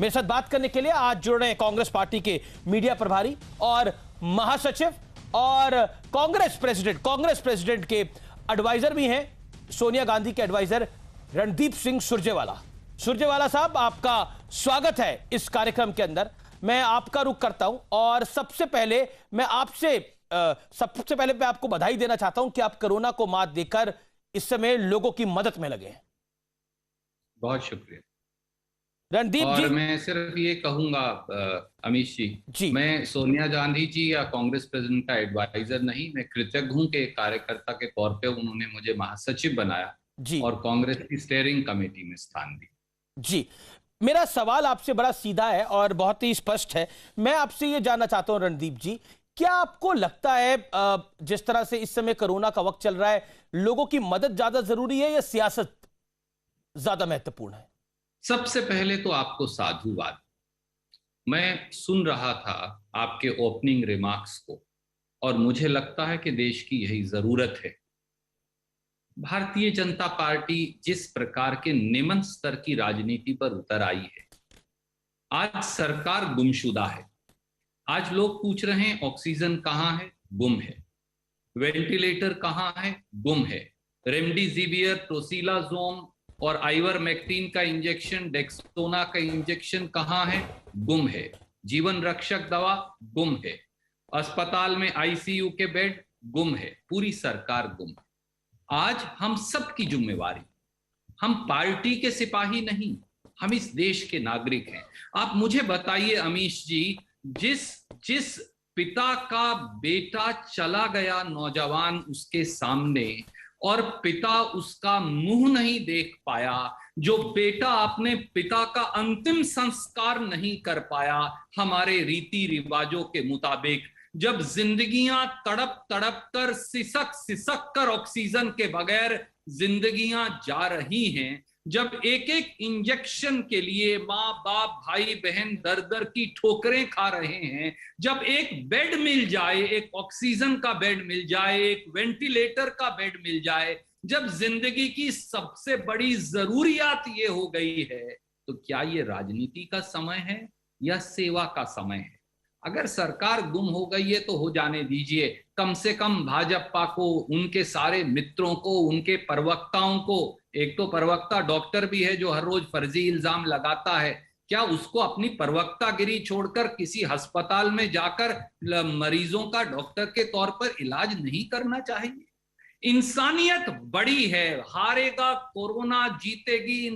मेरे साथ बात करने के लिए आज जुड़ रहे हैं कांग्रेस पार्टी के मीडिया प्रभारी और महासचिव और कांग्रेस प्रेसिडेंट के एडवाइजर भी हैं, सोनिया गांधी के एडवाइजर रणदीप सिंह सुरजेवाला। सुरजेवाला साहब, आपका स्वागत है इस कार्यक्रम के अंदर। मैं आपका रुख करता हूं और सबसे पहले मैं आपको बधाई देना चाहता हूं कि आप कोरोना को मात देकर इस समय लोगों की मदद में लगे हैं। बहुत शुक्रिया रणदीप जी। और मैं सिर्फ ये कहूंगा अमीश जी, मैं सोनिया गांधी जी या कांग्रेस प्रेसिडेंट का एडवाइजर नहीं, मैं कृतज्ञ हूं कि कार्यकर्ता के तौर पे उन्होंने मुझे महासचिव बनाया जी और कांग्रेस की स्टीयरिंग कमेटी में स्थान दिया जी। मेरा सवाल आपसे बड़ा सीधा है और बहुत ही स्पष्ट है। मैं आपसे ये जानना चाहता हूं रणदीप जी, क्या आपको लगता है जिस तरह से इस समय कोरोना का वक्त चल रहा है, लोगों की मदद ज्यादा जरूरी है या सियासत ज्यादा महत्वपूर्ण है? सबसे पहले तो आपको साधुवाद। मैं सुन रहा था आपके ओपनिंग रिमार्क्स को और मुझे लगता है कि देश की यही जरूरत है। भारतीय जनता पार्टी जिस प्रकार के निम्न स्तर की राजनीति पर उतर आई है, आज सरकार गुमशुदा है। आज लोग पूछ रहे हैं ऑक्सीजन कहां है, गुम है। वेंटिलेटर कहां है, गुम है। रेमडेसिवियर, टोसिलाज़ोम और आइवरमेक्टिन का इंजेक्शन, डेक्सटोना का इंजेक्शन कहां है, गुम है। जीवन रक्षक दवा गुम है। अस्पताल में आईसीयू के बेड गुम है। पूरी सरकार गुम है। आज हम सब की जिम्मेवारी, हम पार्टी के सिपाही नहीं, हम इस देश के नागरिक हैं। आप मुझे बताइए अमीश जी, जिस पिता का बेटा चला गया नौजवान उसके सामने और पिता उसका मुंह नहीं देख पाया, जो बेटा अपने पिता का अंतिम संस्कार नहीं कर पाया हमारे रीति रिवाजों के मुताबिक, जब जिंदगियां तड़प तड़प कर सिसक कर ऑक्सीजन के बगैर जिंदगियां जा रही हैं, जब एक एक इंजेक्शन के लिए माँ बाप भाई बहन दर दर की ठोकरें खा रहे हैं, जब एक बेड मिल जाए, एक ऑक्सीजन का बेड मिल जाए, एक वेंटिलेटर का बेड मिल जाए, जब जिंदगी की सबसे बड़ी जरूरियात ये हो गई है, तो क्या ये राजनीति का समय है या सेवा का समय है? अगर सरकार गुम हो गई है तो हो जाने दीजिए। कम से कम भाजपा को, उनके सारे मित्रों को, उनके प्रवक्ताओं को, एक तो प्रवक्ता डॉक्टर भी है जो हर रोज फर्जी इल्जाम लगाता है, क्या उसको अपनी प्रवक्तागिरी छोड़कर किसी अस्पताल में जाकर मरीजों का डॉक्टर के तौर पर इलाज नहीं करना चाहिए? इंसानियत बड़ी है। हारेगा कोरोना, जीतेगी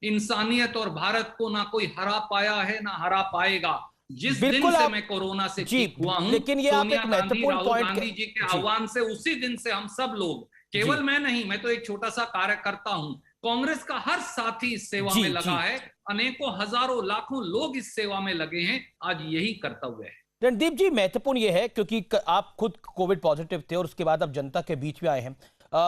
इंसानियत और भारत को ना कोई हरा पाया है ना हरा पाएगा। जिस दिन से मैं कोरोना से ठीक हुआ हूं, लेकिन ये सोनिया गांधी, राहुल गांधी जी के आह्वान से, उसी दिन से हम सब लोग, केवल मैं नहीं, मैं तो एक छोटा सा कार्यकर्ता हूं, कांग्रेस का हर साथी इस सेवा में लगा है। अनेकों हजारों लाखों लोग इस सेवा में लगे हैं। आज यही कर्तव्य है। रणदीप जी, महत्वपूर्ण यह है क्योंकि आप खुद कोविड पॉजिटिव थे और उसके बाद आप जनता के बीच में आए हैं।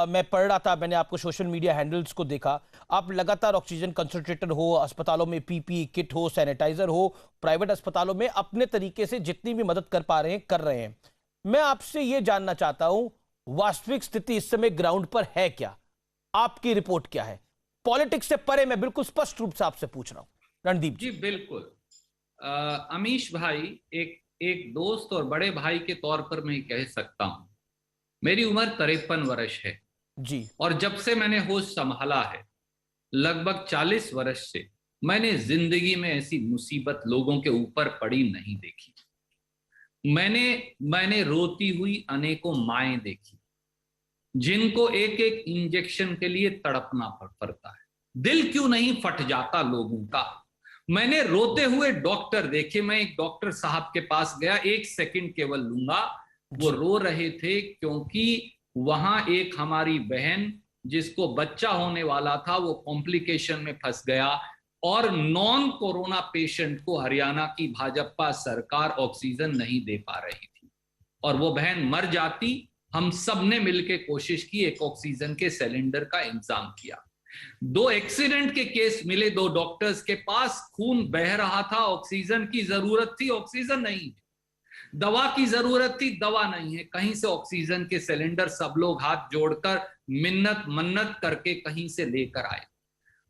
मैं पढ़ रहा था, मैंने आपको सोशल मीडिया हैंडल्स को देखा, आप लगातार ऑक्सीजन कंसंट्रेटर हो, अस्पतालों में पीपी किट हो, सैनिटाइजर हो, प्राइवेट अस्पतालों में अपने तरीके से जितनी भी मदद कर पा रहे हैं कर रहे हैं। मैं आपसे यह जानना चाहता हूं, वास्तविक स्थिति इस समय ग्राउंड पर है क्या? आपकी रिपोर्ट क्या है? पॉलिटिक्स से परे मैं बिल्कुल स्पष्ट रूप से आपसे पूछ रहा हूं रणदीप जी। बिल्कुल अमीश भाई, एक दोस्त और बड़े भाई के तौर पर मैं कह सकता हूं, मेरी उम्र 53 वर्ष है जी, और जब से मैंने होश संभाला है, लगभग 40 वर्ष से मैंने जिंदगी में ऐसी मुसीबत लोगों के ऊपर पड़ी नहीं देखी। मैंने रोती हुई अनेकों माएं देखी जिनको एक एक इंजेक्शन के लिए तड़पना पड़ता है। दिल क्यों नहीं फट जाता लोगों का? मैंने रोते हुए डॉक्टर देखे। मैं एक डॉक्टर साहब के पास गया, 1 सेकंड केवल लूंगा। वो रो रहे थे क्योंकि वहां एक हमारी बहन जिसको बच्चा होने वाला था, वो कॉम्प्लिकेशन में फंस गया और नॉन कोरोना पेशेंट को हरियाणा की भाजपा सरकार ऑक्सीजन नहीं दे पा रही थी और वो बहन मर जाती। हम सब ने मिलकर कोशिश की, एक ऑक्सीजन के सिलेंडर का इंतजाम किया। 2 एक्सीडेंट के केस मिले 2 डॉक्टर्स के पास, खून बह रहा था, ऑक्सीजन की जरूरत थी, ऑक्सीजन नहीं है। दवा की जरूरत थी, दवा नहीं है। कहीं से ऑक्सीजन के सिलेंडर सब लोग हाथ जोड़कर मन्नत करके कहीं से लेकर आए।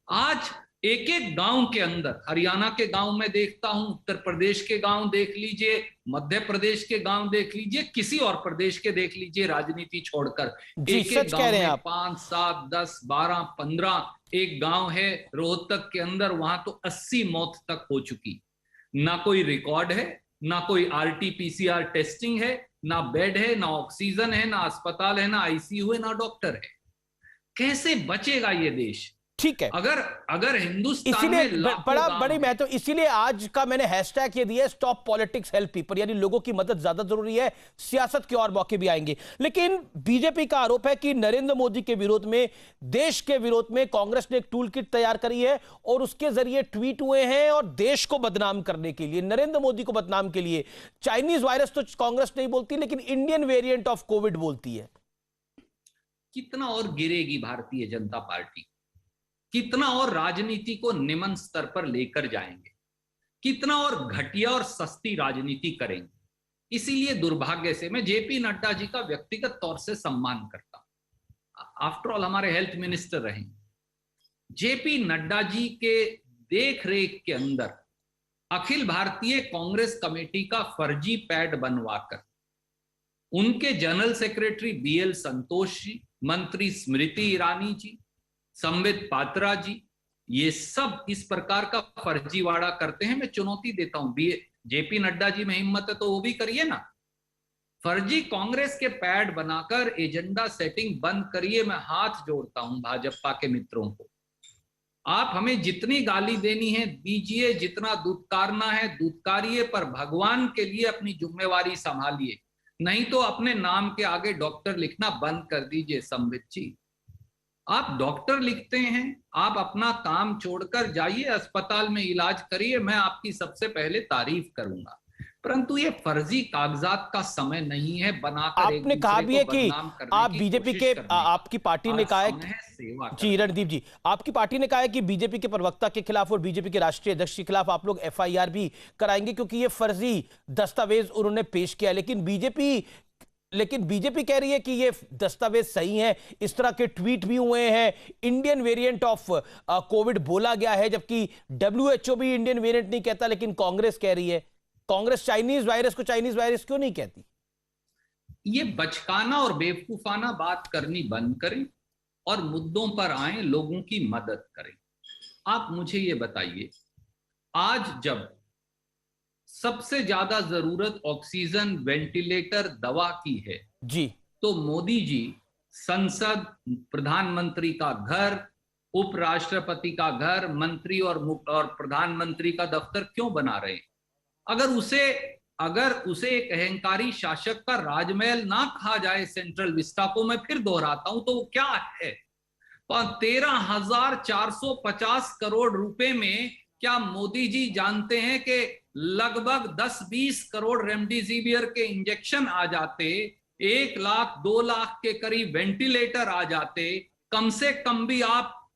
आज एक एक गांव के अंदर, हरियाणा के गांव में देखता हूं, उत्तर प्रदेश के गांव देख लीजिए, मध्य प्रदेश के गांव देख लीजिए, किसी और प्रदेश के देख लीजिए, राजनीति छोड़कर जी, एक एक सच कह गांव रहे हैं में आप। 5, 7, 10, 12, 15, एक गांव है रोहतक के अंदर, वहां तो 80 मौत तक हो चुकी। ना कोई रिकॉर्ड है, ना कोई आरटी-पीसीआर टेस्टिंग है, ना बेड है, ना ऑक्सीजन है, ना अस्पताल है, ना आईसीयू है, ना डॉक्टर है। कैसे बचेगा ये देश? ठीक है, अगर अगर हिंदुस्तान इसीलिए में लाखों बड़ा गांव बड़ी हैं, महत्व, इसीलिए आज का मैंने हैशटैग ये दिया, स्टॉप पॉलिटिक्स हेल्प पीपल, यानी लोगों की मदद ज्यादा जरूरी है, सियासत के और मौके भी आएंगे। लेकिन बीजेपी का आरोप है कि नरेंद्र मोदी के विरोध में, देश के विरोध में कांग्रेस ने एक टूल किट तैयार करी है और उसके जरिए ट्वीट हुए हैं और देश को बदनाम करने के लिए, नरेंद्र मोदी को बदनाम के लिए। चाइनीज वायरस तो कांग्रेस नहीं बोलती, लेकिन इंडियन वेरिएंट ऑफ कोविड बोलती है। कितना और गिरेगी भारतीय जनता पार्टी? कितना और राजनीति को निम्न स्तर पर लेकर जाएंगे? कितना और घटिया और सस्ती राजनीति करेंगे? इसीलिए दुर्भाग्य से मैं जेपी नड्डा जी का व्यक्तिगत तौर से सम्मान करता हूं। आफ्टर ऑल हमारे हेल्थ मिनिस्टर रहे। जेपी नड्डा जी के देख रेख के अंदर अखिल भारतीय कांग्रेस कमेटी का फर्जी पैड बनवाकर उनके general secretary BL Santosh ji, मंत्री स्मृति ईरानी जी, संबित पात्रा जी, ये सब इस प्रकार का फर्जीवाड़ा करते हैं। मैं चुनौती देता हूं, जेपी नड्डा जी में हिम्मत है तो वो भी करिए ना। फर्जी कांग्रेस के पैड बनाकर एजेंडा सेटिंग बंद करिए। मैं हाथ जोड़ता हूं भाजपा के मित्रों को, आप हमें जितनी गाली देनी है दीजिए, जितना दुत्कारना है दुत्कारिए, पर भगवान के लिए अपनी जिम्मेवारी संभालिए, नहीं तो अपने नाम के आगे डॉक्टर लिखना बंद कर दीजिए। संबित जी, आप डॉक्टर लिखते हैं, आप अपना काम छोड़कर जाइए अस्पताल में इलाज करिए, मैं आपकी सबसे पहले तारीफ करूंगा, परंतु ये फर्जी कागजात का समय नहीं है बनाकर एक आपने कहा दूसरे भी को है कि बदनाम करने आप की बीजेपी कोशिश के, करने का। आपकी पार्टी ने आज कहा है समय है सेवा जी, करने रणदीप जी, आपकी पार्टी ने कहा है कि बीजेपी के प्रवक्ता के खिलाफ और बीजेपी के राष्ट्रीय अध्यक्ष के खिलाफ आप लोग एफआईआर भी कराएंगे क्योंकि ये फर्जी दस्तावेज उन्होंने पेश किया। लेकिन बीजेपी कह रही है कि ये दस्तावेज सही है, इस तरह के ट्वीट भी हुए हैं, इंडियन वेरिएंट ऑफ कोविड बोला गया है, जबकि डब्ल्यूएचओ भी इंडियन वेरिएंट नहीं कहता, लेकिन कांग्रेस कह रही है। कांग्रेस चाइनीज वायरस को चाइनीज वायरस क्यों नहीं कहती? ये बचकाना और बेवकूफाना बात करनी बंद करें और मुद्दों पर आए, लोगों की मदद करें। आप मुझे ये बताइए, आज जब सबसे ज्यादा जरूरत ऑक्सीजन, वेंटिलेटर, दवा की है जी, तो मोदी जी संसद, प्रधानमंत्री का घर, उपराष्ट्रपति का घर, मंत्री और प्रधानमंत्री का दफ्तर क्यों बना रहे हैं? अगर उसे एक अहंकारी शासक का राजमहल ना कहा जाए सेंट्रल विस्टा को, मैं फिर दोहराता हूं, तो वो क्या है? 13,450 करोड़ रुपए में क्या मोदी जी जानते हैं कि लगभग 10-20 करोड़ रेमडेसिविर के इंजेक्शन आ जाते, 1 लाख 2 लाख के करीब वेंटिलेटर आ जाते, कम से कम भी आप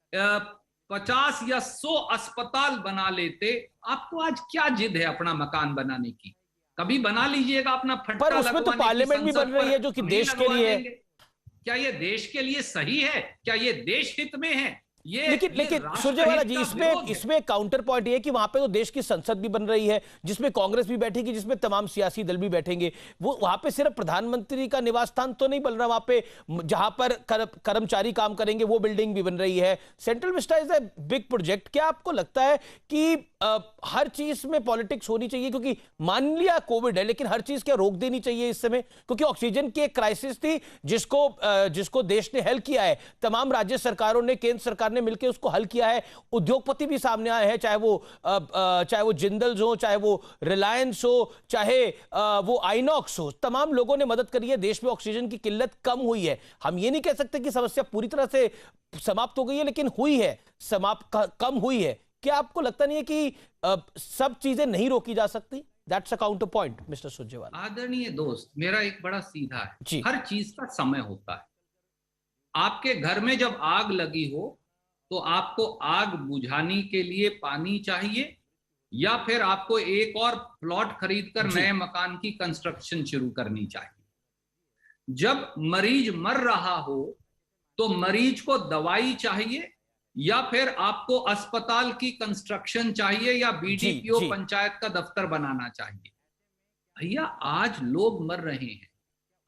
50 या 100 अस्पताल बना लेते। आपको आज क्या जिद है अपना मकान बनाने की? कभी बना लीजिएगा अपना पर फटका उसमें तो लगवाने की, पार्लियामेंट भी संसद बन रही है जो कि हम ही देश के लगवा लिए है। देंगे। क्या ये देश के लिए सही है? क्या ये देश हित में है? लेकिन राष्ट्रहित सुरजेवाला जी, का विरोध है। इसमें काउंटर पॉइंट ये कि वहां पे तो देश की संसद भी बन रही है, जिसमें कांग्रेस भी बैठेगी, जिसमें तमाम सियासी दल भी बैठेंगे। वो वहां पे सिर्फ प्रधानमंत्री का निवास स्थान तो नहीं बन रहा, वहां पे जहां पर कर्मचारी काम करेंगे वो बिल्डिंग भी बन रही है। Central Vista is a big project. क्या आपको लगता है कि हर चीज में पॉलिटिक्स होनी चाहिए? क्योंकि मान लिया कोविड है, लेकिन हर चीज क्या रोक देनी चाहिए इस समय? क्योंकि ऑक्सीजन की एक क्राइसिस थी जिसको देश ने हल किया है, तमाम राज्य सरकारों ने, केंद्र सरकार ने मिलकर उसको हल किया है। उद्योगपति भी सामने आए हैं, चाहे वो जिंदल्स हो, चाहे वो रिलायंस हो, चाहे वो आइनॉक्स हो, तमाम लोगों ने मदद करी है। देश में ऑक्सीजन की किल्लत कम हुई है। हम ये नहीं कह सकते कि समस्या पूरी तरह से समाप्त हो गई है, लेकिन हुई है, कम हुई है। क्या आपको लगता नहीं है कि सब चीजें नहीं रोकी जा सकती? That's a counter point, mister Surjewala. आदरणीय दोस्त, मेरा एक बड़ा सीधा है जी, हर चीज का समय होता है। आपके घर में जब आग लगी हो तो आपको आग बुझाने के लिए पानी चाहिए, या फिर आपको एक और प्लॉट खरीदकर नए मकान की कंस्ट्रक्शन शुरू करनी चाहिए। जब मरीज मर रहा हो तो मरीज को दवाई चाहिए या फिर आपको अस्पताल की कंस्ट्रक्शन चाहिए या बीडीपीओ जी। पंचायत का दफ्तर बनाना चाहिए? भैया आज लोग मर रहे हैं,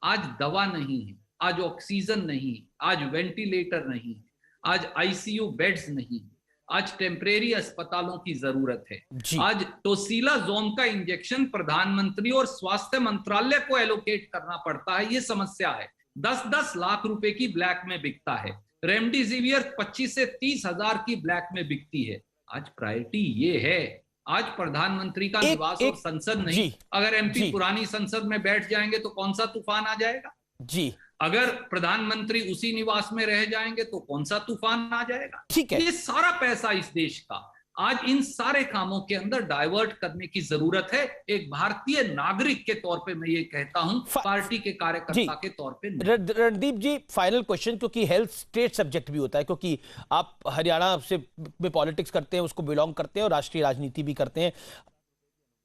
आज दवा नहीं है, आज ऑक्सीजन नहीं है, आज वेंटिलेटर नहीं है, आज आईसीयू बेड्स नहीं है, आज टेम्परेरी अस्पतालों की जरूरत है, जी। आज टोसिलाज़ोम का इंजेक्शन प्रधानमंत्री और स्वास्थ्य मंत्रालय को एलोकेट करना पड़ता है, ये समस्या है। 10-10 लाख रुपए की ब्लैक में बिकता है। रेमडेसिवियर 25 से 30 हजार की ब्लैक में बिकती है। आज प्रायोरिटी ये है। आज प्रधानमंत्री का निवास और संसद नहीं। जी। अगर एमपी जी। पुरानी संसद में बैठ जाएंगे तो कौन सा तूफान आ जाएगा? जी। अगर प्रधानमंत्री उसी निवास में रह जाएंगे तो कौन सा तूफान आ जाएगा? ठीक है। ये सारा पैसा इस देश का आज इन सारे कामों के अंदर डाइवर्ट करने की जरूरत है। एक भारतीय नागरिक के तौर पे मैं ये कहता हूं, पार्टी के कार्यकर्ता के तौर पे नहीं। रणदीप जी, फाइनल क्वेश्चन, क्योंकि हेल्थ स्टेट सब्जेक्ट भी होता है, क्योंकि आप हरियाणा से में पॉलिटिक्स करते हैं, उसको बिलोंग करते हैं और राष्ट्रीय राजनीति भी करते हैं।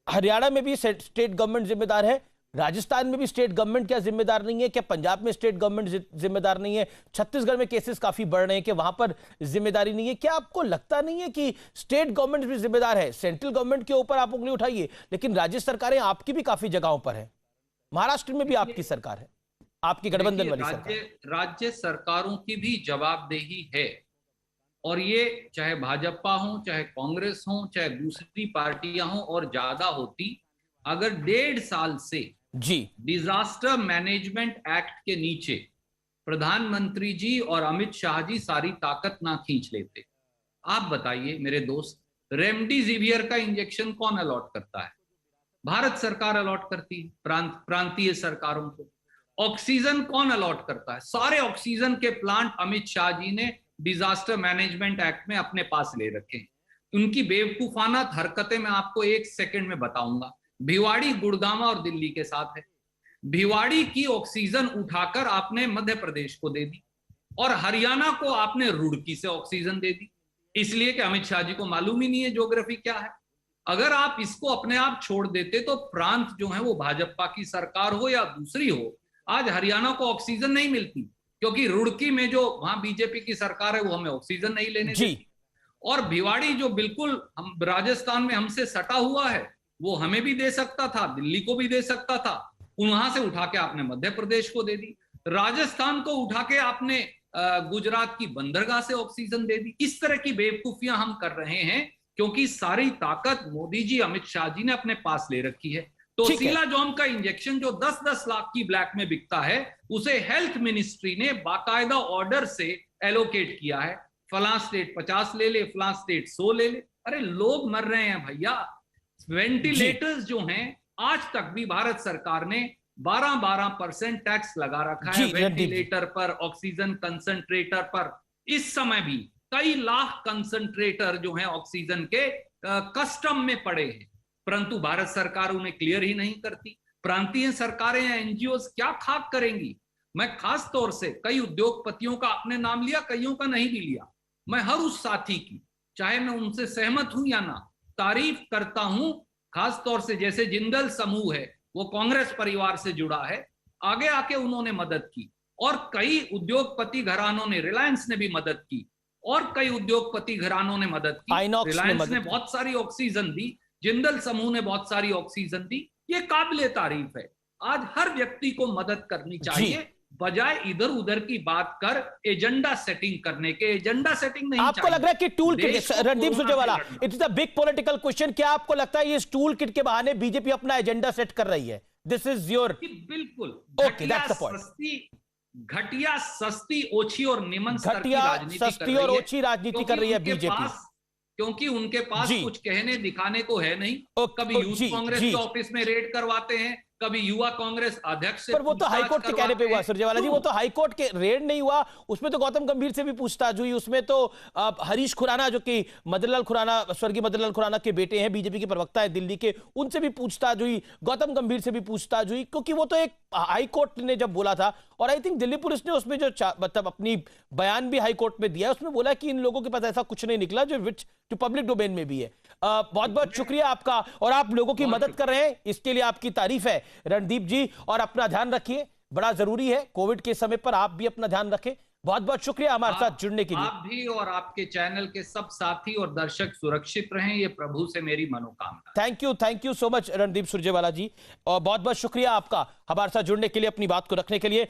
हरियाणा में भी स्टेट गवर्नमेंट जिम्मेदार है, राजस्थान में भी स्टेट गवर्नमेंट क्या जिम्मेदार नहीं है? क्या पंजाब में स्टेट गवर्नमेंट जिम्मेदार नहीं है? छत्तीसगढ़ में केसेस काफी बढ़ रहे हैं कि वहां पर जिम्मेदारी नहीं है? क्या आपको लगता नहीं है कि स्टेट गवर्नमेंट भी जिम्मेदार है? सेंट्रल गवर्नमेंट के ऊपर आप उंगली उठाइए, लेकिन राज्य सरकारें आपकी भी काफी जगहों पर है। महाराष्ट्र में भी आपकी सरकार है, आपकी गठबंधन वाली सरकार। राज्य सरकारों की भी जवाबदेही है, और ये चाहे भाजपा हो, चाहे कांग्रेस हो, चाहे दूसरी पार्टियां हो, और ज्यादा होती अगर 1.5 साल से जी डिजास्टर मैनेजमेंट एक्ट के नीचे प्रधानमंत्री जी और अमित शाह जी सारी ताकत ना खींच लेते। आप बताइए मेरे दोस्त, रेमडेसिवियर का इंजेक्शन कौन अलॉट करता है? भारत सरकार अलॉट करती है, प्रांतीय सरकारों को। ऑक्सीजन कौन अलॉट करता है? सारे ऑक्सीजन के प्लांट अमित शाह जी ने डिजास्टर मैनेजमेंट एक्ट में अपने पास ले रखे हैं। उनकी बेवकूफाना हरकतें मैं आपको 1 सेकंड में बताऊंगा। भिवाड़ी गुड़गांव और दिल्ली के साथ है। भिवाड़ी की ऑक्सीजन उठाकर आपने मध्य प्रदेश को दे दी, और हरियाणा को आपने रुड़की से ऑक्सीजन दे दी, इसलिए कि अमित शाह जी को मालूम ही नहीं है ज्योग्राफी क्या है। अगर आप इसको अपने आप छोड़ देते तो प्रांत जो है वो भाजपा की सरकार हो या दूसरी हो, आज हरियाणा को ऑक्सीजन नहीं मिलती, क्योंकि रुड़की में जो वहां बीजेपी की सरकार है वो हमें ऑक्सीजन नहीं लेने देती। और भिवाड़ी जो बिल्कुल हम राजस्थान में हमसे सटा हुआ है, वो हमें भी दे सकता था, दिल्ली को भी दे सकता था। वहां से उठा के आपने मध्य प्रदेश को दे दी। राजस्थान को उठा के आपने गुजरात की बंदरगाह से ऑक्सीजन दे दी। इस तरह की बेवकूफियां हम कर रहे हैं, क्योंकि सारी ताकत मोदी जी, अमित शाह जी ने अपने पास ले रखी है। तो टोसिलाज़ोम का इंजेक्शन जो 10-10 लाख की ब्लैक में बिकता है, उसे हेल्थ मिनिस्ट्री ने बाकायदा ऑर्डर से एलोकेट किया है। फलां स्टेट 50 ले ले, फलां स्टेट 100 ले ले। अरे लोग मर रहे हैं भैया। वेंटिलेटर्स जो हैं, आज तक भी भारत सरकार ने 12% टैक्स लगा रखा है वेंटिलेटर पर, ऑक्सीजन कंसंट्रेटर पर। इस समय भी कई लाख कंसंट्रेटर जो हैं ऑक्सीजन के कस्टम में पड़े हैं, परंतु भारत सरकार उन्हें क्लियर ही नहीं करती। प्रांतीय सरकारें या एनजीओ क्या खाक करेंगी? मैं खास तौर से कई उद्योगपतियों का आपने नाम लिया, कईयों का नहीं भी लिया। मैं हर उस साथी की, चाहे मैं उनसे सहमत हूं या ना, तारीफ करता हूं। खास तौर से जैसे जिंदल समूह है, वो कांग्रेस परिवार से जुड़ा है, आगे आके उन्होंने मदद की, और कई उद्योगपति घरानों ने, रिलायंस ने भी मदद की, और कई उद्योगपति घरानों ने मदद की। रिलायंस ने बहुत सारी ऑक्सीजन दी, जिंदल समूह ने बहुत सारी ऑक्सीजन दी। ये काबिले तारीफ है। आज हर व्यक्ति को मदद करनी चाहिए, बजाय इधर उधर की बात कर एजेंडा सेटिंग करने के। एजेंडा सेटिंग नहीं आपको लग रहा है कि tool kit, Randeep Surjewala, it is a big political question, क्या आपको लगता है ये टूल किट के बहाने बीजेपी अपना एजेंडा सेट कर रही है? दिस इज योर बिल्कुल ओके, दैट्स द पॉइंट। घटिया, सस्ती, ओछी और निमन स्तर की राजनीति सस्ती और ओछी राजनीति कर रही है बीजेपी, क्योंकि उनके पास कुछ कहने दिखाने को है नहीं। कभी यूथ कांग्रेस के ऑफिस में रेड करवाते हैं, कभी युवा कांग्रेस अध्यक्ष से, पर वो तो हाईकोर्ट के कहने पे हुआ सुरजेवाला जी, वो तो हाईकोर्ट के रेड नहीं हुआ, उसमें तो गौतम गंभीर से भी पूछताछ हुई, उसमें तो हरीश खुराना जो कि मदनलाल खुराना, स्वर्गीय मदनलाल खुराना के बेटे हैं, बीजेपी के प्रवक्ता है दिल्ली के, उनसे भी पूछताछ हुई, गौतम गंभीर से भी पूछताछ हुई, क्योंकि वो तो एक हाईकोर्ट ने जब बोला था, और आई थिंक दिल्ली पुलिस ने उसमें जो मतलब अपनी बयान भी हाईकोर्ट में दिया, उसमें बोला कि इन लोगों के पास ऐसा कुछ नहीं निकला जो विच जो पब्लिक डोमेन में भी है। बहुत बहुत शुक्रिया आपका, और आप लोगों की मदद कर रहे हैं, इसके लिए आपकी तारीफ है रणदीप जी। और अपना ध्यान रखिए, बड़ा जरूरी है कोविड के समय पर आप भी अपना ध्यान रखें। बहुत बहुत शुक्रिया हमारे साथ जुड़ने के लिए। आप भी और आपके चैनल के सब साथी और दर्शक सुरक्षित रहें, ये प्रभु से मेरी मनोकामना। Thank you so much Randeep Surjewala ji, और बहुत बहुत शुक्रिया आपका हमारे साथ जुड़ने के लिए, अपनी बात को रखने के लिए।